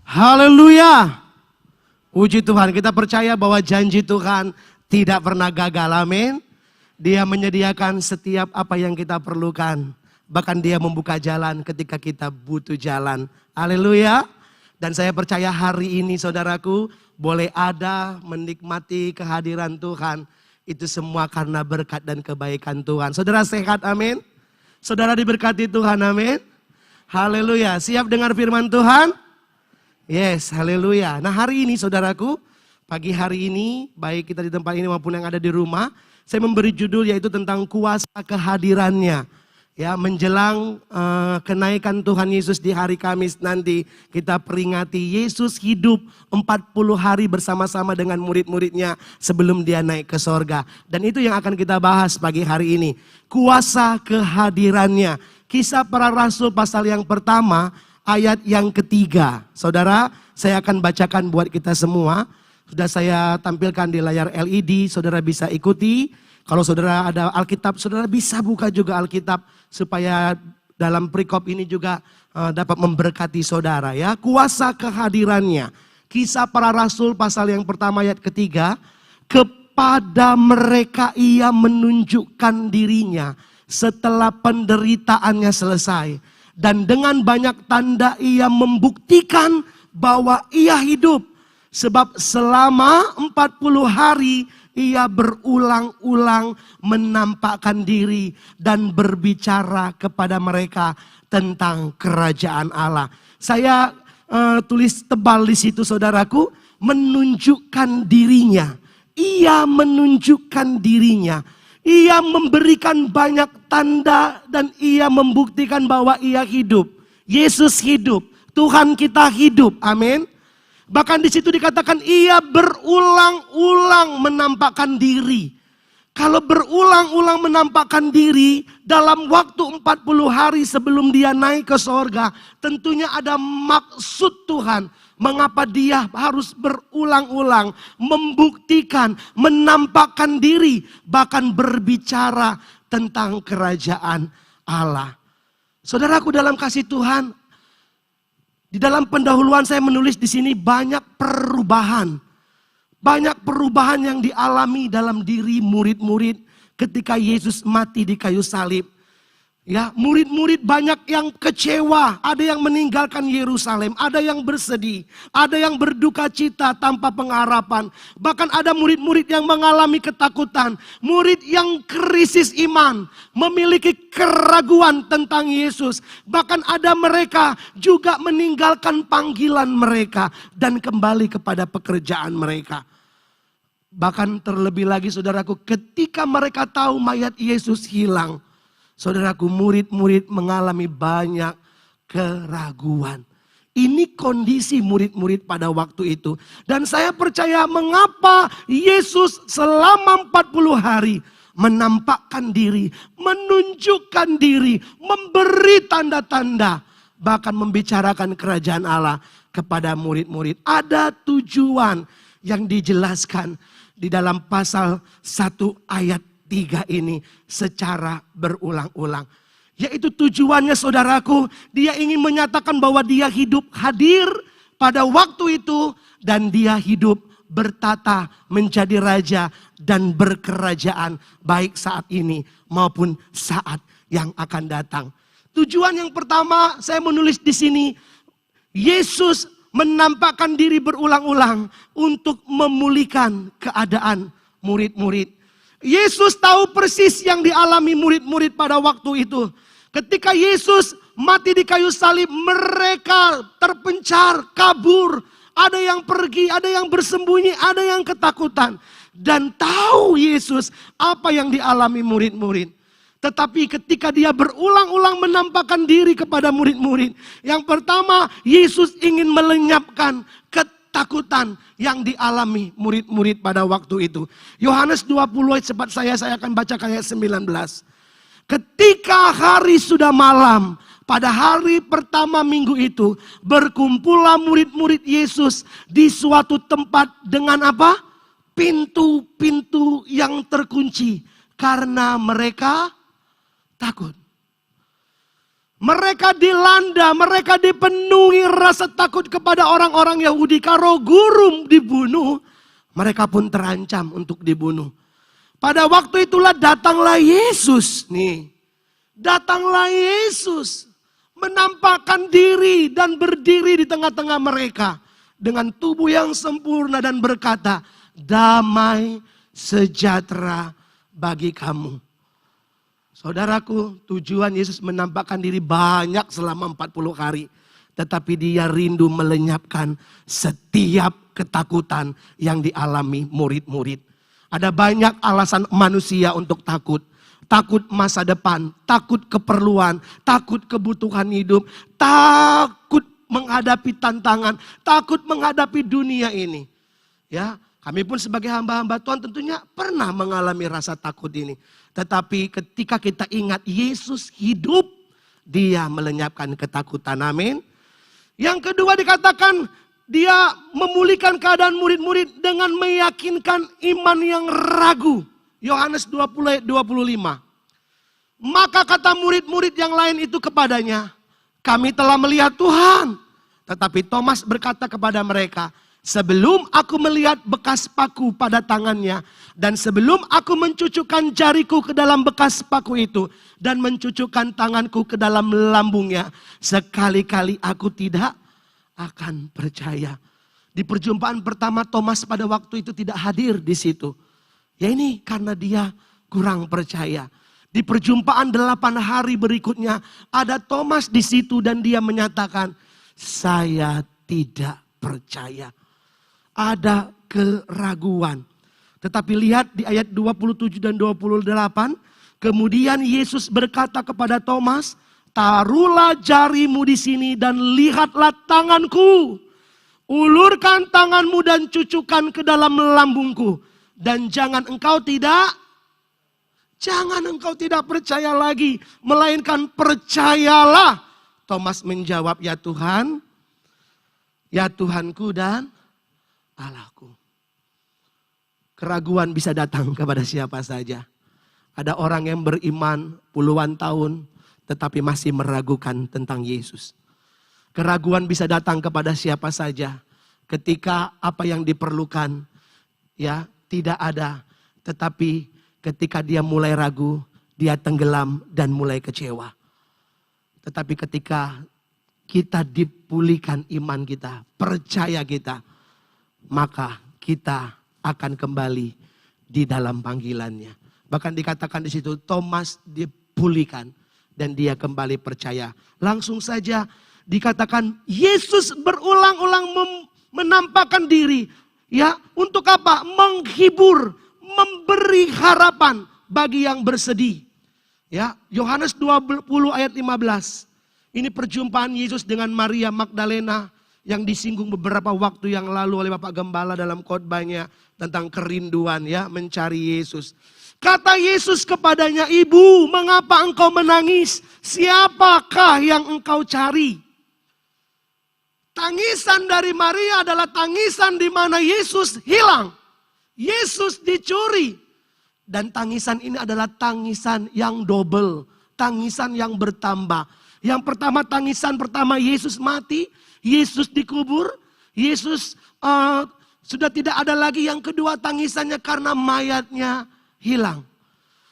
Haleluya. Puji Tuhan, kita percaya bahwa janji Tuhan tidak pernah gagal, amin. Dia menyediakan setiap apa yang kita perlukan. Bahkan dia membuka jalan ketika kita butuh jalan. Haleluya. Dan saya percaya hari ini saudaraku boleh ada menikmati kehadiran Tuhan. Itu semua karena berkat dan kebaikan Tuhan. Saudara sehat, amin. Saudara diberkati Tuhan, amin. Haleluya. Siap dengar firman Tuhan? Yes, haleluya. Nah hari ini saudaraku, pagi hari ini, baik kita di tempat ini maupun yang ada di rumah, saya memberi judul yaitu tentang kuasa kehadirannya. Ya, menjelang kenaikan Tuhan Yesus di hari Kamis nanti, kita peringati Yesus hidup 40 hari bersama-sama dengan murid-muridnya sebelum dia naik ke sorga. Dan itu yang akan kita bahas pagi hari ini. Kuasa kehadirannya. Kisah para Rasul pasal yang pertama, ayat yang ketiga. Saudara, saya akan bacakan buat kita semua. Sudah saya tampilkan di layar LED, saudara bisa ikuti. Kalau saudara ada Alkitab, saudara bisa buka juga Alkitab. Supaya dalam perikop ini juga dapat memberkati saudara ya. Kuasa kehadirannya. Kisah para Rasul pasal yang pertama ayat ketiga. Kepada mereka ia menunjukkan dirinya setelah penderitaannya selesai. Dan dengan banyak tanda ia membuktikan bahwa ia hidup. Sebab selama 40 hari ia berulang-ulang menampakkan diri dan berbicara kepada mereka tentang kerajaan Allah. Saya tulis tebal di situ saudaraku, menunjukkan dirinya. Ia menunjukkan dirinya. Ia memberikan banyak tanda dan ia membuktikan bahwa ia hidup. Yesus hidup, Tuhan kita hidup, amin. Bahkan di situ dikatakan ia berulang-ulang menampakkan diri. Kalau berulang-ulang menampakkan diri dalam waktu 40 hari sebelum dia naik ke sorga, tentunya ada maksud Tuhan. Mengapa dia harus berulang-ulang membuktikan, menampakkan diri, bahkan berbicara tentang kerajaan Allah. Saudaraku dalam kasih Tuhan, di dalam pendahuluan saya menulis di sini banyak perubahan. Banyak perubahan yang dialami dalam diri murid-murid ketika Yesus mati di kayu salib. Ya, murid-murid banyak yang kecewa, ada yang meninggalkan Yerusalem, ada yang bersedih, ada yang berduka cita tanpa pengharapan. Bahkan ada murid-murid yang mengalami ketakutan, murid yang krisis iman, memiliki keraguan tentang Yesus. Bahkan ada mereka juga meninggalkan panggilan mereka dan kembali kepada pekerjaan mereka. Bahkan terlebih lagi saudaraku, ketika mereka tahu mayat Yesus hilang, saudaraku, murid-murid mengalami banyak keraguan. Ini kondisi murid-murid pada waktu itu. Dan saya percaya mengapa Yesus selama 40 hari menampakkan diri, menunjukkan diri, memberi tanda-tanda, bahkan membicarakan kerajaan Allah kepada murid-murid. Ada tujuan yang dijelaskan di dalam pasal 1 ayat 3 ini secara berulang-ulang. Yaitu tujuannya saudaraku, dia ingin menyatakan bahwa dia hidup hadir pada waktu itu. Dan dia hidup bertata menjadi raja dan berkerajaan baik saat ini maupun saat yang akan datang. Tujuan yang pertama saya menulis di sini, Yesus menampakkan diri berulang-ulang untuk memulihkan keadaan murid-murid. Yesus tahu persis yang dialami murid-murid pada waktu itu. Ketika Yesus mati di kayu salib, mereka terpencar, kabur. Ada yang pergi, ada yang bersembunyi, ada yang ketakutan. Dan tahu Yesus apa yang dialami murid-murid. Tetapi ketika dia berulang-ulang menampakkan diri kepada murid-murid. Yang pertama, Yesus ingin melenyapkan ketakutan yang dialami murid-murid pada waktu itu. Yohanes 20 cepat saya akan baca ayat 19. Ketika hari sudah malam, pada hari pertama minggu itu, berkumpullah murid-murid Yesus di suatu tempat dengan apa? Pintu-pintu yang terkunci. Karena mereka takut. Mereka dilanda, mereka dipenuhi rasa takut kepada orang-orang Yahudi. Kalau guru dibunuh, mereka pun terancam untuk dibunuh. Pada waktu itulah datanglah Yesus nih. Datanglah Yesus menampakkan diri dan berdiri di tengah-tengah mereka dengan tubuh yang sempurna dan berkata, damai sejahtera bagi kamu. Saudaraku, tujuan Yesus menampakkan diri banyak selama 40 hari. Tetapi dia rindu melenyapkan setiap ketakutan yang dialami murid-murid. Ada banyak alasan manusia untuk takut. Takut masa depan, takut keperluan, takut kebutuhan hidup, takut menghadapi tantangan, takut menghadapi dunia ini. Ya, kami pun sebagai hamba-hamba Tuhan tentunya pernah mengalami rasa takut ini. Tetapi ketika kita ingat Yesus hidup, dia melenyapkan ketakutan. Amin. Yang kedua dikatakan dia memulihkan keadaan murid-murid dengan meyakinkan iman yang ragu. Yohanes 20 ayat 25. Maka kata murid-murid yang lain itu kepadanya, kami telah melihat Tuhan. Tetapi Thomas berkata kepada mereka, sebelum aku melihat bekas paku pada tangannya, dan sebelum aku mencucukkan jariku ke dalam bekas paku itu, dan mencucukkan tanganku ke dalam lambungnya, sekali-kali aku tidak akan percaya. Di perjumpaan pertama Thomas pada waktu itu tidak hadir di situ. Ya ini karena dia kurang percaya. Di perjumpaan 8 hari berikutnya ada Thomas di situ dan dia menyatakan, saya tidak percaya. Ada keraguan. Tetapi lihat di ayat 27 dan 28. Kemudian Yesus berkata kepada Thomas, taruhlah jarimu di sini dan lihatlah tanganku. Ulurkan tanganmu dan cucukkan ke dalam lambungku. Dan jangan engkau tidak percaya lagi. Melainkan percayalah. Thomas menjawab, ya Tuhan, ya Tuhanku dan Allahku. Keraguan bisa datang kepada siapa saja. Ada orang yang beriman puluhan tahun tetapi masih meragukan tentang Yesus. Keraguan bisa datang kepada siapa saja ketika apa yang diperlukan ya tidak ada, tetapi ketika dia mulai ragu, dia tenggelam dan mulai kecewa. Tetapi ketika kita dipulihkan iman kita, percaya kita, maka kita akan kembali di dalam panggilannya. Bahkan dikatakan di situ Thomas dipulihkan dan dia kembali percaya. Langsung saja dikatakan Yesus berulang-ulang menampakkan diri. Ya, untuk apa? Menghibur, memberi harapan bagi yang bersedih. Ya, Yohanes 20 ayat 15. Ini perjumpaan Yesus dengan Maria Magdalena yang disinggung beberapa waktu yang lalu oleh Bapak Gembala dalam khotbahnya tentang kerinduan ya mencari Yesus. Kata Yesus kepadanya, "Ibu, mengapa engkau menangis? Siapakah yang engkau cari?" Tangisan dari Maria adalah tangisan di mana Yesus hilang. Yesus dicuri. Dan tangisan ini adalah tangisan yang double. Tangisan yang bertambah. Yang pertama, tangisan pertama Yesus mati. Yesus dikubur. Yesus sudah tidak ada lagi. Yang kedua, tangisannya karena mayatnya hilang.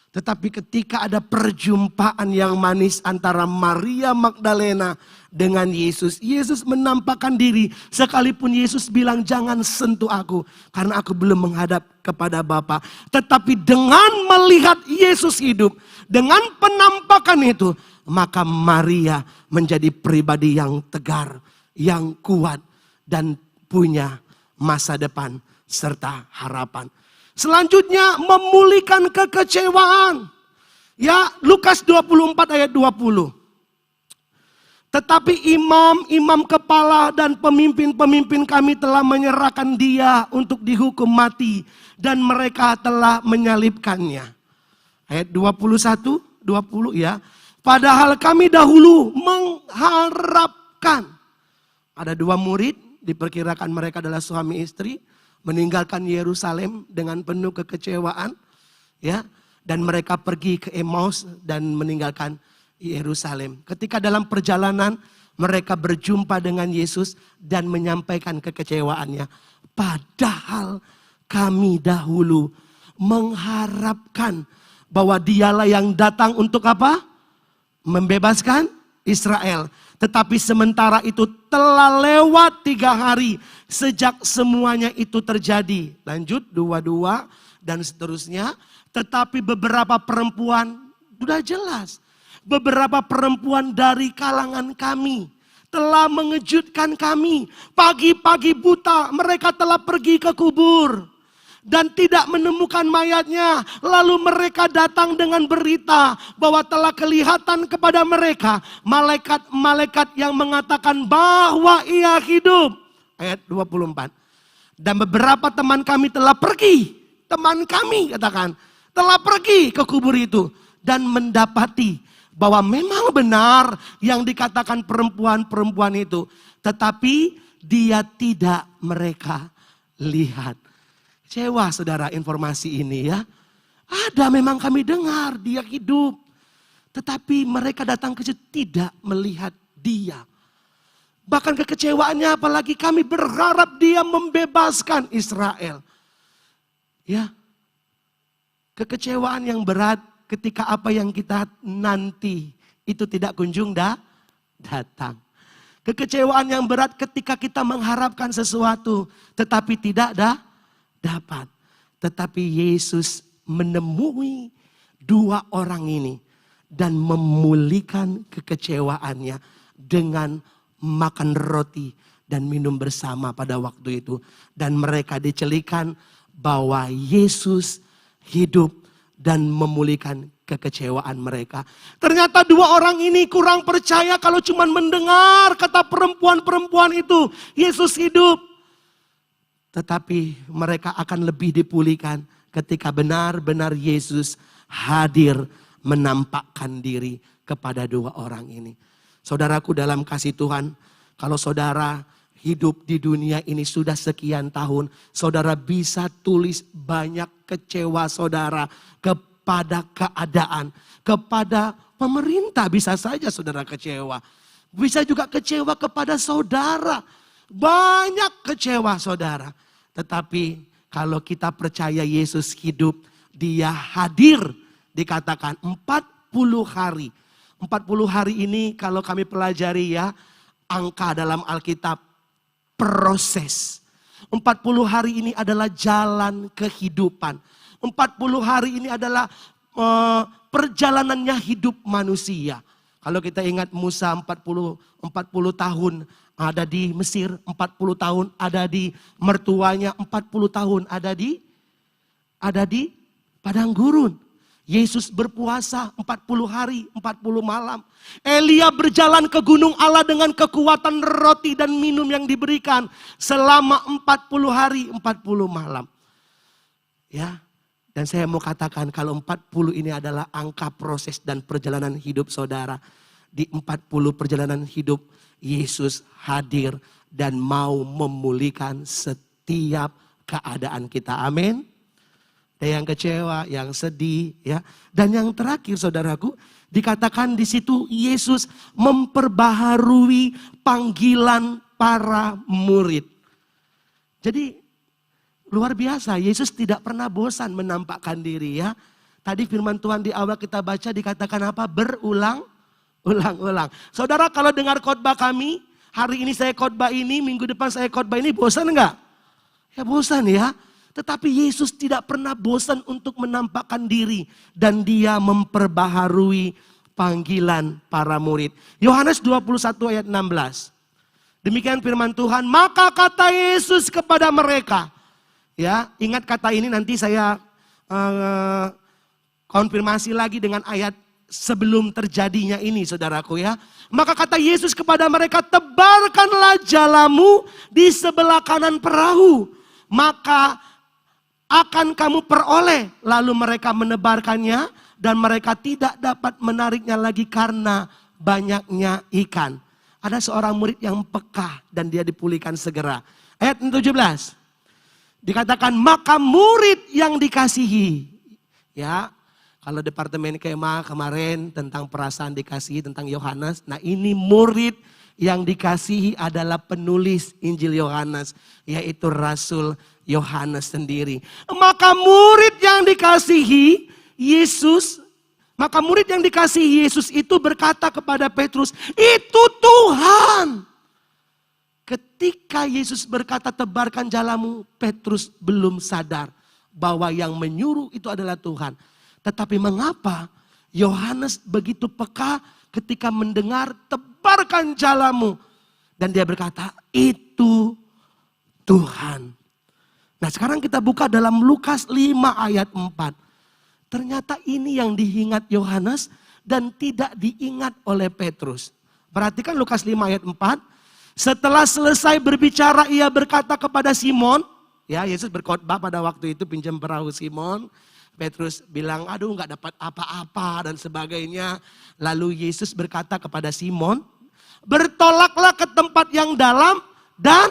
Tetapi ketika ada perjumpaan yang manis antara Maria Magdalena dengan Yesus. Yesus menampakkan diri sekalipun Yesus bilang jangan sentuh aku. Karena aku belum menghadap kepada Bapa. Tetapi dengan melihat Yesus hidup. Dengan penampakan itu. Maka Maria menjadi pribadi yang tegar. Yang kuat. Dan punya masa depan serta harapan. Selanjutnya memulihkan kekecewaan. Ya, Lukas 24 ayat 20. Tetapi imam-imam kepala dan pemimpin-pemimpin kami telah menyerahkan dia untuk dihukum mati. Dan mereka telah menyalibkannya. Ayat 21, 20 ya. Padahal kami dahulu mengharapkan. Ada 2 murid, diperkirakan mereka adalah suami istri. Meninggalkan Yerusalem dengan penuh kekecewaan. Ya, dan mereka pergi ke Emmaus dan meninggalkan Yerusalem. Ketika dalam perjalanan mereka berjumpa dengan Yesus dan menyampaikan kekecewaannya. Padahal kami dahulu mengharapkan bahwa dialah yang datang untuk apa? Membebaskan Israel. Tetapi sementara itu telah lewat 3 hari sejak semuanya itu terjadi. Lanjut 22 dan seterusnya. Tetapi beberapa perempuan, sudah jelas. Beberapa perempuan dari kalangan kami telah mengejutkan kami. Pagi-pagi buta mereka telah pergi ke kubur dan tidak menemukan mayatnya. Lalu mereka datang dengan berita bahwa telah kelihatan kepada mereka malaikat-malaikat yang mengatakan bahwa ia hidup. Ayat 24. Dan beberapa teman kami telah pergi. Teman kami katakan telah pergi ke kubur itu dan mendapati bahwa memang benar yang dikatakan perempuan-perempuan itu. Tetapi dia tidak mereka lihat. Kecewa saudara informasi ini ya. Ada memang kami dengar dia hidup. Tetapi mereka datang ke situ tidak melihat dia. Bahkan kekecewaannya apalagi kami berharap dia membebaskan Israel. Ya. Kekecewaan yang berat ketika apa yang kita nanti itu tidak kunjung datang. Kekecewaan yang berat ketika kita mengharapkan sesuatu tetapi tidak dapat. Tetapi Yesus menemui 2 orang ini dan memulihkan kekecewaannya dengan makan roti dan minum bersama pada waktu itu. Dan mereka dicelikan bahwa Yesus hidup dan memulihkan kekecewaan mereka. Ternyata 2 orang ini kurang percaya kalau cuma mendengar kata perempuan-perempuan itu Yesus hidup. Tetapi mereka akan lebih dipulihkan ketika benar-benar Yesus hadir menampakkan diri kepada 2 orang ini. Saudaraku dalam kasih Tuhan, kalau saudara hidup di dunia ini sudah sekian tahun, saudara bisa tulis banyak kecewa saudara kepada keadaan, kepada pemerintah bisa saja saudara kecewa. Bisa juga kecewa kepada saudara. Banyak kecewa saudara. Tetapi kalau kita percaya Yesus hidup, dia hadir. Dikatakan 40 hari. 40 hari ini kalau kami pelajari ya, angka dalam Alkitab proses. 40 hari ini adalah jalan kehidupan. 40 hari ini adalah perjalanannya hidup manusia. Kalau kita ingat Musa 40 tahun ada di Mesir, 40 tahun ada di mertuanya, 40 tahun ada di padang gurun. Yesus berpuasa 40 hari, 40 malam. Elia berjalan ke gunung Allah dengan kekuatan roti dan minum yang diberikan selama 40 hari, 40 malam. Ya. Dan saya mau katakan kalau 40 ini adalah angka proses dan perjalanan hidup saudara. Di 40 perjalanan hidup Yesus hadir dan mau memulihkan setiap keadaan kita. Amin. Ada yang kecewa, yang sedih, ya. Dan yang terakhir saudaraku, dikatakan di situ Yesus memperbaharui panggilan para murid. Jadi luar biasa, Yesus tidak pernah bosan menampakkan diri ya. Tadi firman Tuhan di awal kita baca dikatakan apa? Berulang-ulang. Saudara kalau dengar khotbah kami, hari ini saya khotbah ini, minggu depan saya khotbah ini, bosan enggak? Ya bosan ya. Tetapi Yesus tidak pernah bosan untuk menampakkan diri. Dan dia memperbaharui panggilan para murid. Yohanes 21 ayat 16. Demikian firman Tuhan. Maka kata Yesus kepada mereka. Ya, ingat kata ini nanti saya konfirmasi lagi dengan ayat sebelum terjadinya ini saudaraku ya. Maka kata Yesus kepada mereka. Tebarkanlah jalamu di sebelah kanan perahu. Maka akan kamu peroleh. Lalu mereka menebarkannya dan mereka tidak dapat menariknya lagi karena banyaknya ikan. Ada seorang murid yang peka dan dia dipulihkan segera. Ayat 17. Dikatakan maka murid yang dikasihi. Ya, Kalau departemen kema kemarin tentang perasaan dikasihi tentang Yohanes. Nah ini murid yang dikasihi adalah penulis Injil Yohanes. Yaitu Rasul Yohanes sendiri. Maka murid yang dikasihi Yesus. Maka murid yang dikasihi Yesus itu berkata kepada Petrus, itu Tuhan. Ketika Yesus berkata tebarkan jalamu, Petrus belum sadar bahwa yang menyuruh itu adalah Tuhan. Tetapi mengapa Yohanes begitu peka ketika mendengar tebarkan jalamu. Dan dia berkata itu Tuhan. Nah sekarang kita buka dalam Lukas 5 ayat 4. Ternyata ini yang diingat Yohanes dan tidak diingat oleh Petrus. Perhatikan Lukas 5 ayat 4. Setelah selesai berbicara ia berkata kepada Simon. Ya Yesus berkhotbah pada waktu itu pinjam perahu Simon. Petrus bilang aduh gak dapat apa-apa dan sebagainya. Lalu Yesus berkata kepada Simon. Bertolaklah ke tempat yang dalam dan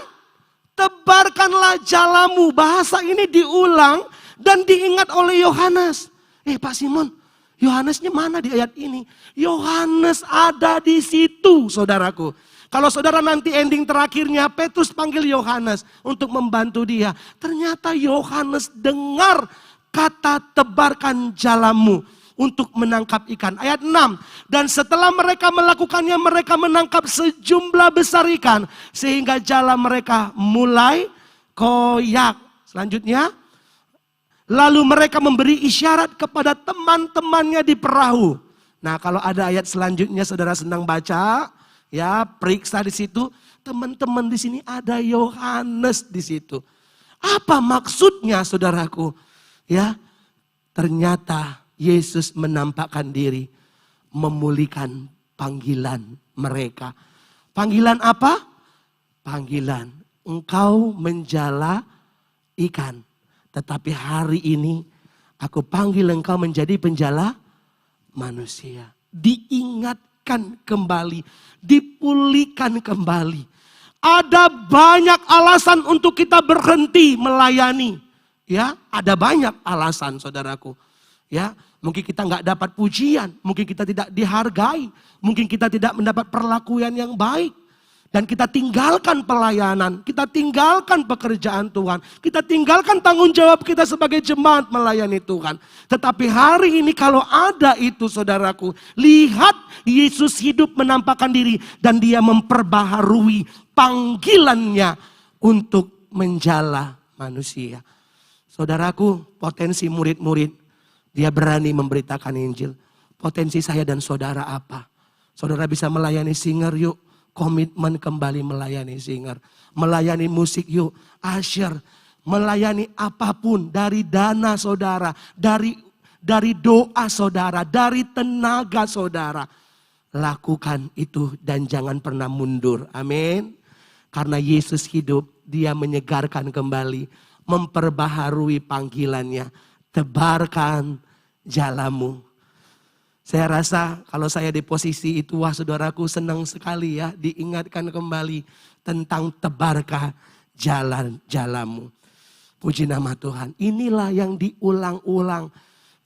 tebarkanlah jalamu. Bahasa ini diulang dan diingat oleh Yohanes. Pak Simon, Yohanesnya mana di ayat ini? Yohanes ada di situ saudaraku. Kalau saudara nanti ending terakhirnya Petrus panggil Yohanes untuk membantu dia. Ternyata Yohanes dengar kata tebarkan jalamu untuk menangkap ikan. Ayat 6. Dan setelah mereka melakukannya mereka menangkap sejumlah besar ikan. Sehingga jala mereka mulai koyak. Selanjutnya. Lalu mereka memberi isyarat kepada teman-temannya di perahu. Nah kalau ada ayat selanjutnya saudara senang baca. Ya periksa di situ. Teman-teman di sini ada Yohanes di situ. Apa maksudnya saudaraku? Ya ternyata Yesus menampakkan diri. Memulihkan panggilan mereka. Panggilan apa? Panggilan engkau menjala ikan. Tetapi hari ini aku panggil engkau menjadi penjala manusia. Diingatkan kembali, dipulihkan kembali. Ada banyak alasan untuk kita berhenti melayani. Ya, ada banyak alasan saudaraku. Ya, mungkin kita nggak dapat pujian, mungkin kita tidak dihargai, mungkin kita tidak mendapat perlakuan yang baik. Dan kita tinggalkan pelayanan, kita tinggalkan pekerjaan Tuhan, kita tinggalkan tanggung jawab kita sebagai jemaat melayani Tuhan. Tetapi hari ini kalau ada itu saudaraku, lihat Yesus hidup menampakkan diri dan dia memperbaharui panggilannya untuk menjala manusia. Saudaraku, potensi murid-murid, dia berani memberitakan Injil. Potensi saya dan saudara apa? Saudara bisa melayani singer yuk. Komitmen kembali melayani singer. Melayani musik yuk. Usher. Melayani apapun. Dari dana saudara. Dari doa saudara. Dari tenaga saudara. Lakukan itu dan jangan pernah mundur. Amin. Karena Yesus hidup. Dia menyegarkan kembali. Memperbaharui panggilannya. Tebarkan jalamu. Saya rasa kalau saya di posisi itu, wah saudaraku senang sekali ya diingatkan kembali tentang tebarkah jalan-jalamu. Puji nama Tuhan. Inilah yang diulang-ulang.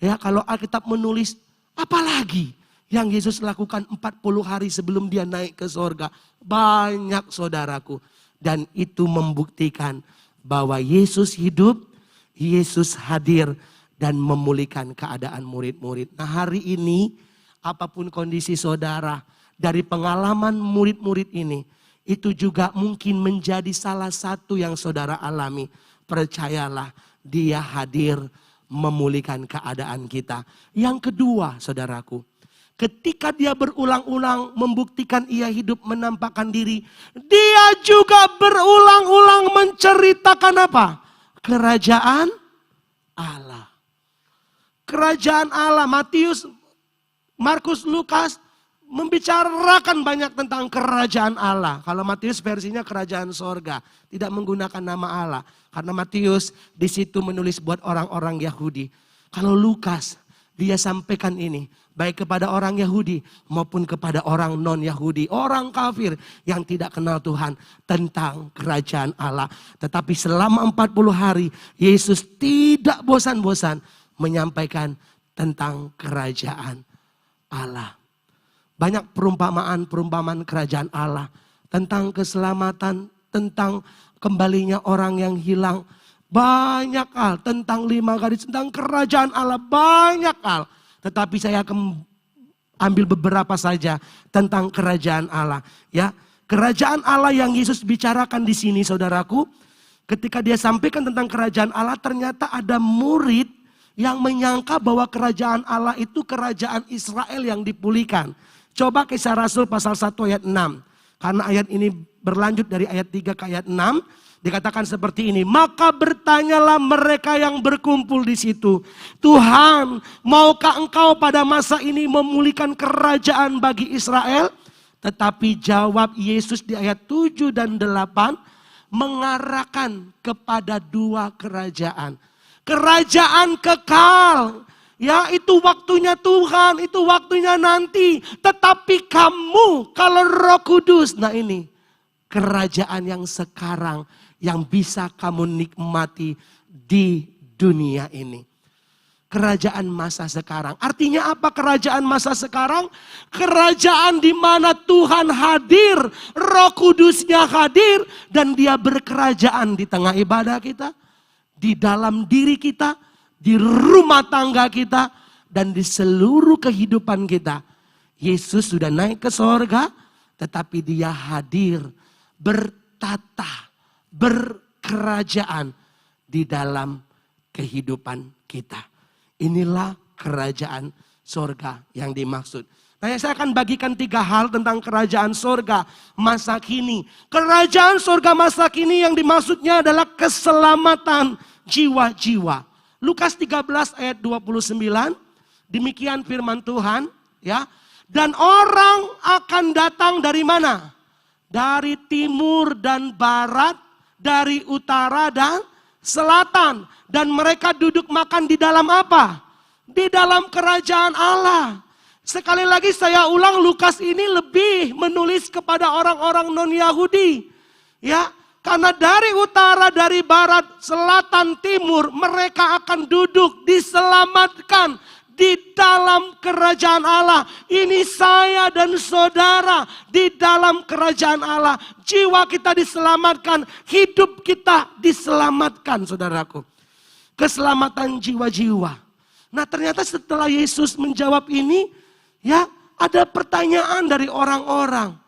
Ya kalau Alkitab menulis apalagi yang Yesus lakukan 40 hari sebelum dia naik ke sorga. Banyak saudaraku. Dan itu membuktikan bahwa Yesus hidup, Yesus hadir. Dan memulihkan keadaan murid-murid. Nah hari ini apapun kondisi saudara. Dari pengalaman murid-murid ini. Itu juga mungkin menjadi salah satu yang saudara alami. Percayalah dia hadir memulihkan keadaan kita. Yang kedua saudaraku. Ketika dia berulang-ulang membuktikan ia hidup menampakkan diri. Dia juga berulang-ulang menceritakan apa? Kerajaan Allah. Kerajaan Allah, Matius, Markus, Lukas membicarakan banyak tentang kerajaan Allah. Kalau Matius versinya kerajaan sorga, tidak menggunakan nama Allah. Karena Matius di situ menulis buat orang-orang Yahudi. Kalau Lukas, dia sampaikan ini baik kepada orang Yahudi maupun kepada orang non-Yahudi, orang kafir yang tidak kenal Tuhan tentang kerajaan Allah. Tetapi selama 40 hari Yesus tidak bosan-bosan menyampaikan tentang kerajaan Allah. Banyak perumpamaan kerajaan Allah. Tentang keselamatan, tentang kembalinya orang yang hilang. Banyak hal, tentang 5 gadis, tentang kerajaan Allah, banyak hal. Tetapi saya akan ambil beberapa saja tentang kerajaan Allah. Ya, kerajaan Allah yang Yesus bicarakan di sini saudaraku. Ketika dia sampaikan tentang kerajaan Allah, ternyata ada murid yang menyangka bahwa kerajaan Allah itu kerajaan Israel yang dipulihkan. Coba Kisah Rasul pasal 1 ayat 6. Karena ayat ini berlanjut dari ayat 3 ke ayat 6. Dikatakan seperti ini. Maka bertanyalah mereka yang berkumpul di situ. Tuhan, maukah engkau pada masa ini memulihkan kerajaan bagi Israel? Tetapi jawab Yesus di ayat 7 dan 8. Mengarahkan kepada 2 kerajaan. Kerajaan kekal. Ya, itu waktunya Tuhan, itu waktunya nanti. Tetapi kamu, kalau Roh Kudus, nah ini kerajaan yang sekarang yang bisa kamu nikmati di dunia ini. Kerajaan masa sekarang. Artinya apa kerajaan masa sekarang? Kerajaan di mana Tuhan hadir, Roh Kudusnya hadir, dan dia berkerajaan di tengah ibadah kita, di dalam diri kita, di rumah tangga kita, dan di seluruh kehidupan kita. Yesus sudah naik ke sorga, tetapi dia hadir, bertata, berkerajaan di dalam kehidupan kita. Inilah kerajaan sorga yang dimaksud. Nah, saya akan bagikan 3 hal tentang kerajaan sorga masa kini. Kerajaan sorga masa kini yang dimaksudnya adalah keselamatan jiwa-jiwa. Lukas 13 ayat 29, demikian firman Tuhan, ya. Dan orang akan datang dari mana? Dari timur dan barat, dari utara dan selatan. Dan mereka duduk makan di dalam apa? Di dalam kerajaan Allah. Sekali lagi saya ulang, Lukas ini lebih menulis kepada orang-orang non-Yahudi. Ya. Karena dari utara, dari barat, selatan, timur, mereka akan duduk diselamatkan di dalam kerajaan Allah. Ini saya dan saudara di dalam kerajaan Allah. Jiwa kita diselamatkan, hidup kita diselamatkan, saudaraku. Keselamatan jiwa-jiwa. Nah, ternyata setelah Yesus menjawab ini, ya, ada pertanyaan dari orang-orang.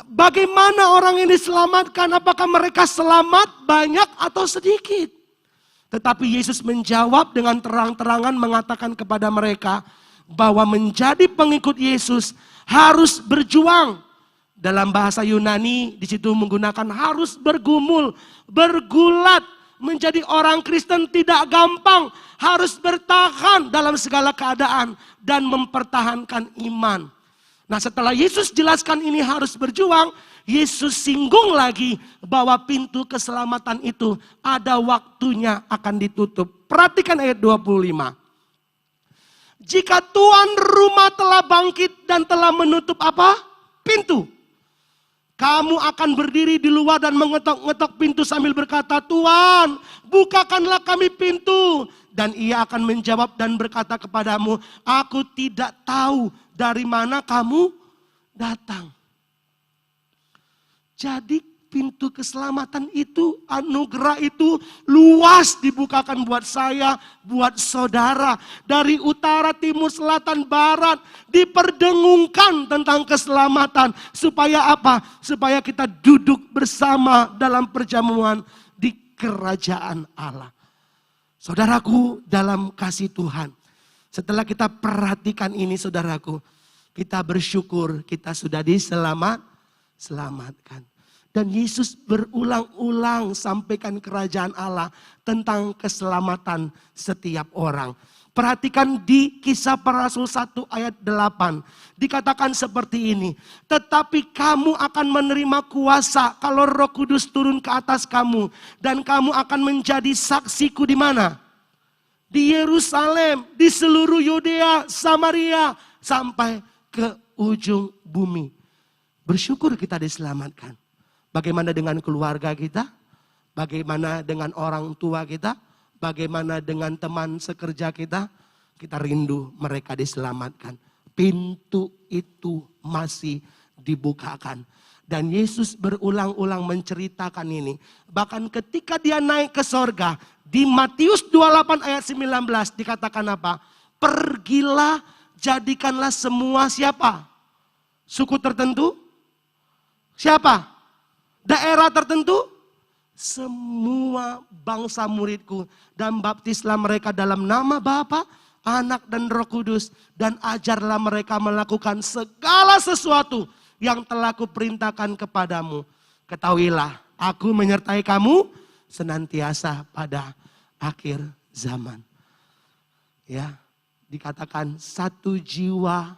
Bagaimana orang ini diselamatkan? Apakah mereka selamat banyak atau sedikit? Tetapi Yesus menjawab dengan terang-terangan mengatakan kepada mereka bahwa menjadi pengikut Yesus harus berjuang. Dalam bahasa Yunani di situ menggunakan harus bergumul, bergulat. Menjadi orang Kristen tidak gampang, harus bertahan dalam segala keadaan dan mempertahankan iman. Nah, setelah Yesus jelaskan ini harus berjuang, Yesus singgung lagi bahwa pintu keselamatan itu ada waktunya akan ditutup. Perhatikan ayat 25. Jika tuan rumah telah bangkit dan telah menutup apa? Pintu. Kamu akan berdiri di luar dan mengetok-ngetok pintu sambil berkata, Tuan, bukakanlah kami pintu. Dan ia akan menjawab dan berkata kepadamu, aku tidak tahu dari mana kamu datang. Jadi pintu keselamatan itu, anugerah itu luas dibukakan buat saya, buat saudara. Dari utara, timur, selatan, barat diperdengungkan tentang keselamatan. Supaya apa? Supaya kita duduk bersama dalam perjamuan di kerajaan Allah. Saudaraku dalam kasih Tuhan. Setelah kita perhatikan ini saudaraku, kita bersyukur kita sudah diselamatkan. Dan Yesus berulang-ulang sampaikan kerajaan Allah tentang keselamatan setiap orang. Perhatikan di Kisah Para Rasul 1 ayat 8. Dikatakan seperti ini. Tetapi kamu akan menerima kuasa kalau Roh Kudus turun ke atas kamu. Dan kamu akan menjadi saksiku di mana? Di Yerusalem, di seluruh Yudea, Samaria, sampai ke ujung bumi. Bersyukur kita diselamatkan. Bagaimana dengan keluarga kita? Bagaimana dengan orang tua kita? Bagaimana dengan teman sekerja kita? kita rindu mereka diselamatkan. Pintu itu masih dibukakan. Dan Yesus berulang-ulang menceritakan ini. Bahkan ketika dia naik ke sorga, di Matius 28 ayat 19 dikatakan apa? Pergilah, jadikanlah semua siapa? Suku tertentu? Siapa? Daerah tertentu? Semua bangsa muridku. Dan baptislah mereka dalam nama Bapa, Anak dan Roh Kudus. Dan ajarlah mereka melakukan segala sesuatu yang telah kuperintahkan kepadamu. Ketahuilah, aku menyertai kamu senantiasa pada akhir zaman. Ya, dikatakan satu jiwa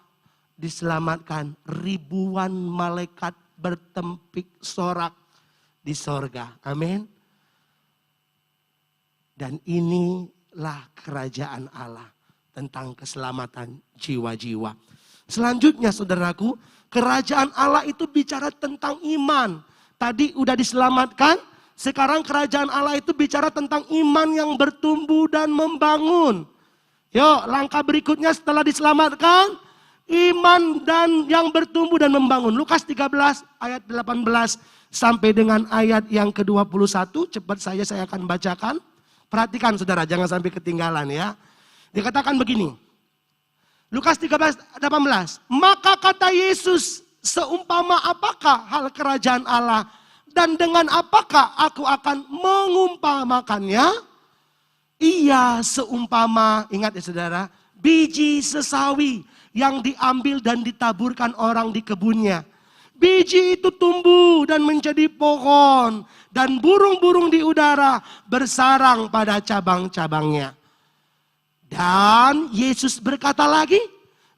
diselamatkan, ribuan malaikat bertempik sorak di sorga. Amin. Dan inilah kerajaan Allah tentang keselamatan jiwa-jiwa. Selanjutnya saudaraku, kerajaan Allah itu bicara tentang iman. Tadi udah diselamatkan, sekarang kerajaan Allah itu bicara tentang iman yang bertumbuh dan membangun. Yuk, langkah berikutnya setelah diselamatkan, iman dan yang bertumbuh dan membangun. Lukas 13 ayat 18 sampai dengan ayat yang ke-21. Cepat saja saya akan bacakan. Perhatikan saudara, jangan sampai ketinggalan ya. Dikatakan begini. Lukas 13:18. Maka kata Yesus, seumpama apakah hal kerajaan Allah dan dengan apakah aku akan mengumpamakannya? Ia seumpama, ingat ya saudara, biji sesawi yang diambil dan ditaburkan orang di kebunnya. Biji itu tumbuh dan menjadi pohon dan burung-burung di udara bersarang pada cabang-cabangnya. Dan Yesus berkata lagi,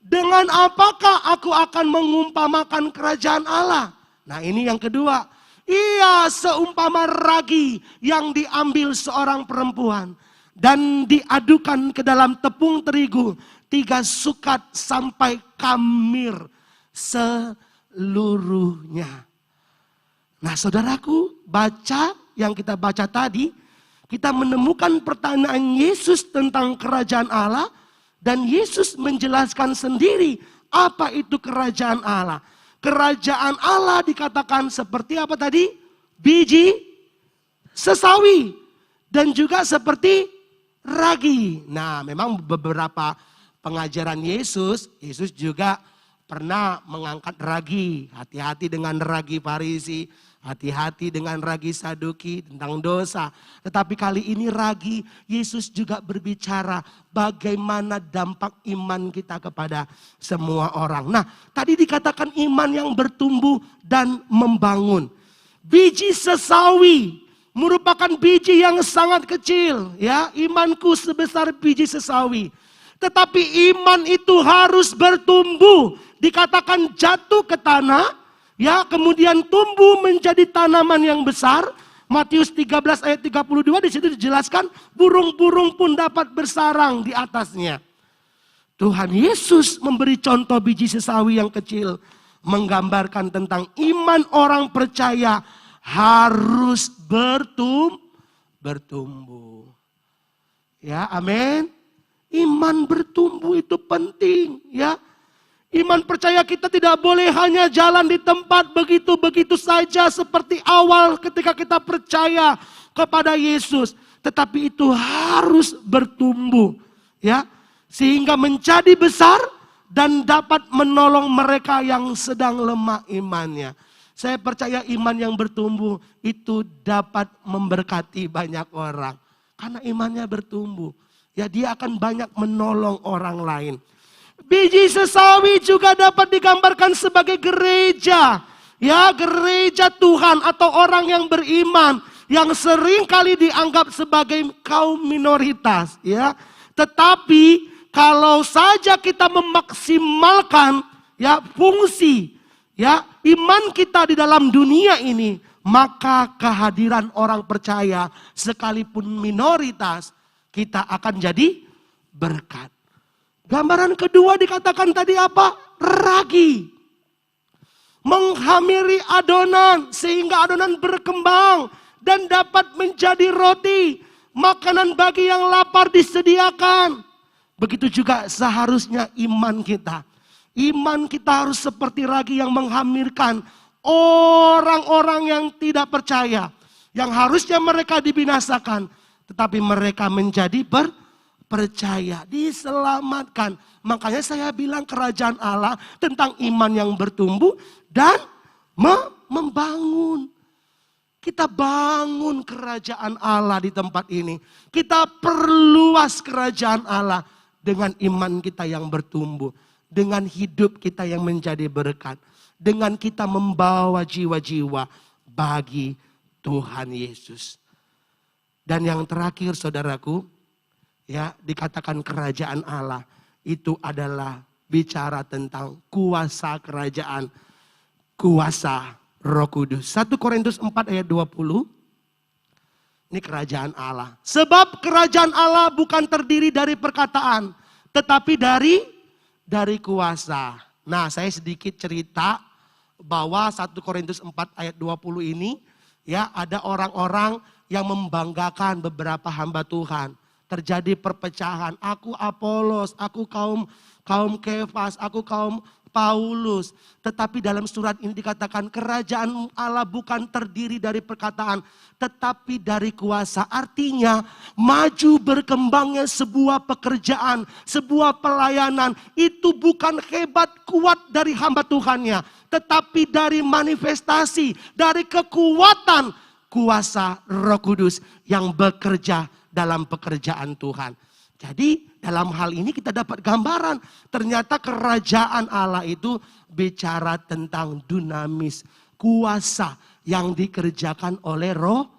dengan apakah aku akan mengumpamakan kerajaan Allah? Nah ini yang kedua. Ia seumpama ragi yang diambil seorang perempuan dan diadukan ke dalam tepung terigu 3 sukat sampai kamir seluruhnya. Nah saudaraku, baca yang kita baca tadi, kita menemukan pertanyaan Yesus tentang kerajaan Allah. Dan Yesus menjelaskan sendiri apa itu kerajaan Allah. Kerajaan Allah dikatakan seperti apa tadi? Biji sesawi. Dan juga seperti ragi. Nah memang beberapa pengajaran Yesus juga pernah mengangkat ragi. Hati-hati dengan ragi Farisi. Hati-hati dengan ragi Saduki tentang dosa. Tetapi kali ini ragi Yesus juga berbicara bagaimana dampak iman kita kepada semua orang. Nah tadi dikatakan iman yang bertumbuh dan membangun. Biji sesawi merupakan biji yang sangat kecil. Ya, imanku sebesar biji sesawi. Tetapi iman itu harus bertumbuh. Dikatakan jatuh ke tanah. Ya, kemudian tumbuh menjadi tanaman yang besar. Matius 13 ayat 32 di situ dijelaskan burung-burung pun dapat bersarang di atasnya. Tuhan Yesus memberi contoh biji sesawi yang kecil, menggambarkan tentang iman orang percaya harus bertumbuh. Ya, amin. Iman bertumbuh itu penting, ya. Iman percaya kita tidak boleh hanya jalan di tempat begitu-begitu saja seperti awal ketika kita percaya kepada Yesus. Tetapi itu harus bertumbuh, ya, sehingga menjadi besar dan dapat menolong mereka yang sedang lemah imannya. Saya percaya iman yang bertumbuh itu dapat memberkati banyak orang. Karena imannya bertumbuh, ya dia akan banyak menolong orang lain. Biji sesawi juga dapat digambarkan sebagai gereja. Ya, gereja Tuhan atau orang yang beriman yang sering kali dianggap sebagai kaum minoritas, ya. Tetapi kalau saja kita memaksimalkan ya fungsi ya iman kita di dalam dunia ini, maka kehadiran orang percaya sekalipun minoritas kita akan jadi berkat. Gambaran kedua dikatakan tadi apa? Ragi. Menghamiri adonan sehingga adonan berkembang dan dapat menjadi roti. Makanan bagi yang lapar disediakan. Begitu juga seharusnya iman kita. Iman kita harus seperti ragi yang menghamirkan orang-orang yang tidak percaya. Yang harusnya mereka dibinasakan. Tetapi mereka menjadi percaya, diselamatkan. Makanya saya bilang kerajaan Allah tentang iman yang bertumbuh dan membangun. Kita bangun kerajaan Allah di tempat ini. Kita perluas kerajaan Allah dengan iman kita yang bertumbuh. Dengan hidup kita yang menjadi berkat. Dengan kita membawa jiwa-jiwa bagi Tuhan Yesus. Dan yang terakhir saudaraku, ya dikatakan kerajaan Allah itu adalah bicara tentang kuasa kerajaan, kuasa Roh Kudus. 1 Korintus 4 ayat 20. Ini kerajaan Allah. Sebab kerajaan Allah bukan terdiri dari perkataan, tetapi dari kuasa. Nah, saya sedikit cerita bahwa 1 Korintus 4 ayat 20 ini ya ada orang-orang yang membanggakan beberapa hamba Tuhan. Terjadi perpecahan. Aku Apolos, aku kaum Kefas, aku kaum Paulus. Tetapi dalam surat ini dikatakan kerajaan Allah bukan terdiri dari perkataan, tetapi dari kuasa. Artinya maju berkembangnya sebuah pekerjaan, sebuah pelayanan. Itu bukan hebat kuat dari hamba Tuhannya, tetapi dari manifestasi, dari kekuatan kuasa Roh Kudus yang bekerja dalam pekerjaan Tuhan. Jadi dalam hal ini kita dapat gambaran. Ternyata kerajaan Allah itu bicara tentang dunamis. Kuasa yang dikerjakan oleh Roh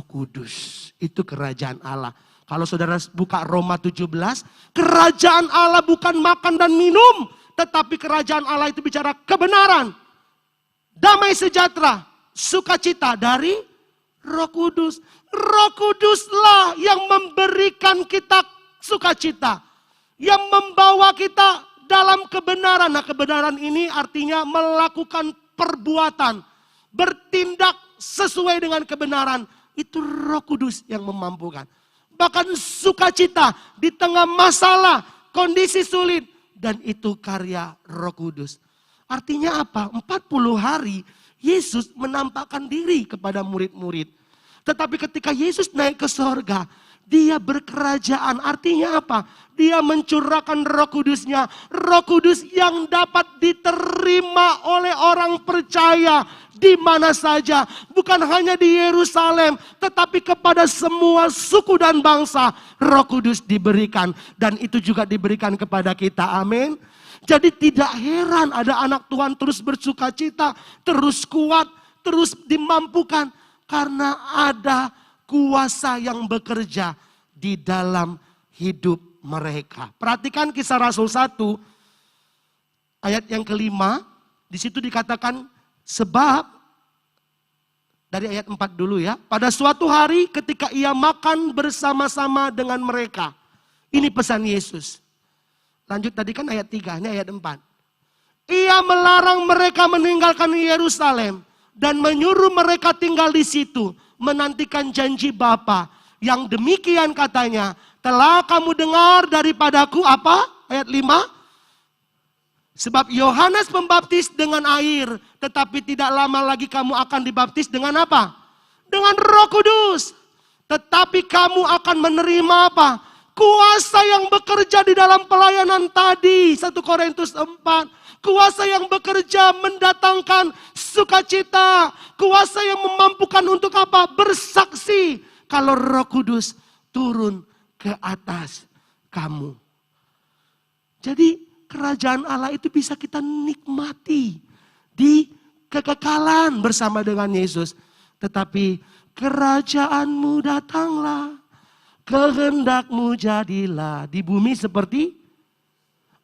Kudus. Itu kerajaan Allah. Kalau saudara buka Roma 17. Kerajaan Allah bukan makan dan minum. Tetapi kerajaan Allah itu bicara kebenaran. Damai sejahtera. Sukacita dari Roh Kudus. Roh Kuduslah yang memberikan kita sukacita. Yang membawa kita dalam kebenaran. Nah, kebenaran ini artinya melakukan perbuatan. Bertindak sesuai dengan kebenaran. Itu Roh Kudus yang memampukan. Bahkan sukacita di tengah masalah, kondisi sulit. Dan itu karya Roh Kudus. Artinya apa? 40 hari Yesus menampakkan diri kepada murid-murid. Tetapi ketika Yesus naik ke sorga, dia berkerajaan. Artinya apa? Dia mencurahkan Roh Kudusnya. Roh Kudus yang dapat diterima oleh orang percaya di mana saja. Bukan hanya di Yerusalem, tetapi kepada semua suku dan bangsa. Roh Kudus diberikan. Dan itu juga diberikan kepada kita. Amin. Jadi tidak heran ada anak Tuhan terus bersukacita, terus kuat, terus dimampukan. Karena ada kuasa yang bekerja di dalam hidup mereka. Perhatikan Kisah Rasul 1 ayat yang kelima. Di situ dikatakan sebab, dari ayat 4 dulu ya. Pada suatu hari ketika ia makan bersama-sama dengan mereka. Ini pesan Yesus. Lanjut tadi kan ayat 3, ini ayat 4. Ia melarang mereka meninggalkan Yerusalem. Dan menyuruh mereka tinggal di situ. Menantikan janji Bapa. Yang demikian katanya. Telah kamu dengar daripadaku apa? Ayat 5. Sebab Yohanes membaptis dengan air. Tetapi tidak lama lagi kamu akan dibaptis dengan apa? Dengan Roh Kudus. Tetapi kamu akan menerima apa? Kuasa yang bekerja di dalam pelayanan tadi. 1 Korintus 4. Kuasa yang bekerja mendatangkan sukacita. Kuasa yang memampukan untuk apa? Bersaksi. Kalau Roh Kudus turun ke atas kamu. Jadi kerajaan Allah itu bisa kita nikmati. Di kekekalan bersama dengan Yesus. Tetapi kerajaanmu datanglah. Kehendakmu jadilah. Di bumi seperti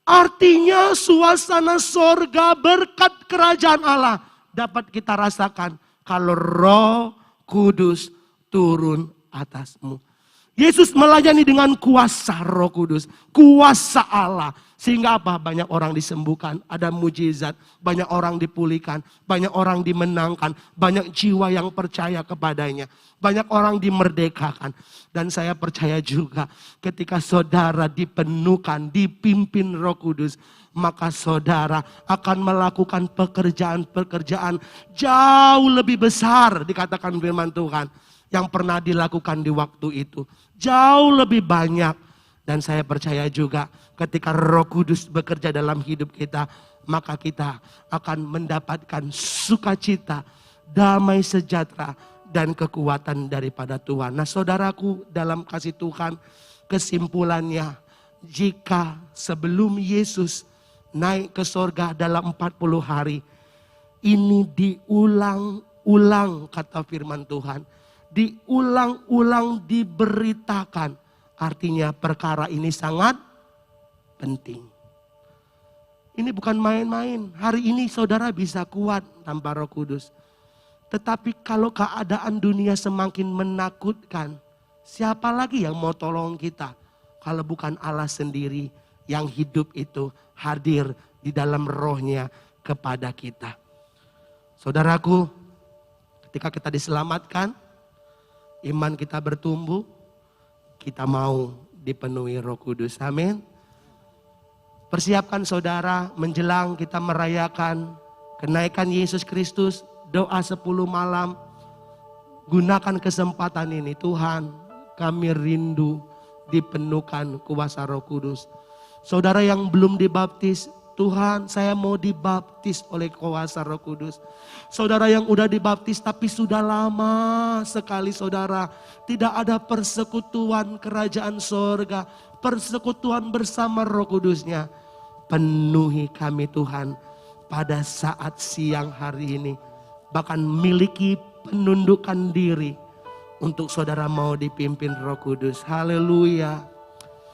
artinya suasana sorga berkat kerajaan Allah dapat kita rasakan kalau Roh Kudus turun atasmu. Yesus melayani dengan kuasa Roh Kudus, kuasa Allah. Sehingga apa? Banyak orang disembuhkan, ada mujizat, banyak orang dipulihkan, banyak orang dimenangkan, banyak jiwa yang percaya kepadanya, banyak orang dimerdekakan. Dan saya percaya juga ketika saudara dipenuhkan, dipimpin Roh Kudus, maka saudara akan melakukan pekerjaan-pekerjaan jauh lebih besar, dikatakan firman Tuhan, yang pernah dilakukan di waktu itu. Jauh lebih banyak. Dan saya percaya juga ketika Roh Kudus bekerja dalam hidup kita, maka kita akan mendapatkan sukacita, damai sejahtera, dan kekuatan daripada Tuhan. Nah saudaraku, dalam kasih Tuhan, kesimpulannya, jika sebelum Yesus naik ke sorga dalam 40 hari, ini diulang-ulang kata firman Tuhan. Diulang-ulang diberitakan. Artinya perkara ini sangat penting. Ini bukan main-main. Hari ini saudara bisa kuat tanpa Roh Kudus. Tetapi kalau keadaan dunia semakin menakutkan, siapa lagi yang mau tolong kita? Kalau bukan Allah sendiri yang hidup itu hadir di dalam rohnya kepada kita. Saudaraku, ketika kita diselamatkan, iman kita bertumbuh, kita mau dipenuhi Roh Kudus. Amin. Persiapkan saudara menjelang kita merayakan kenaikan Yesus Kristus. Doa 10 malam. Gunakan kesempatan ini. Tuhan, kami rindu dipenuhkan kuasa Roh Kudus. Saudara yang belum dibaptis, Tuhan, saya mau dibaptis oleh kuasa Roh Kudus. Saudara yang udah dibaptis tapi sudah lama sekali saudara tidak ada persekutuan kerajaan sorga, persekutuan bersama Roh Kudusnya. Penuhi kami Tuhan pada saat siang hari ini. Bahkan miliki penundukan diri untuk saudara mau dipimpin Roh Kudus. Haleluya.